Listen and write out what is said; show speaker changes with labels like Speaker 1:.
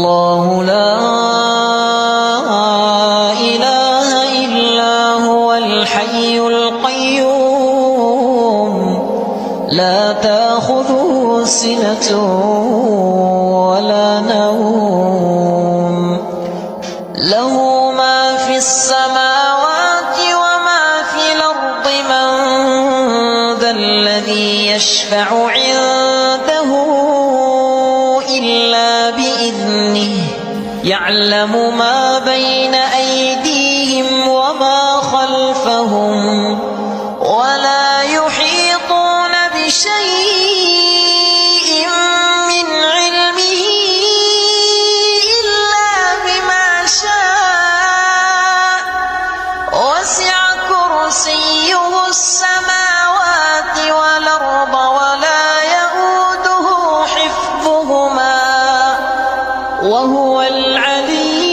Speaker 1: الله لا إله إلا هو الحي القيوم لا تأخذه سنة ولا نوم له ما في السماوات وما في الأرض من ذا الذي يشفع عنده إلا بإذنه يعلم ما بين أيديهم وما خلفهم ولا يحيطون بشيء من علمه إلا بما شاء وسع كرسيه السماوات والأرض ولا يئوده حفظهما وهو العلي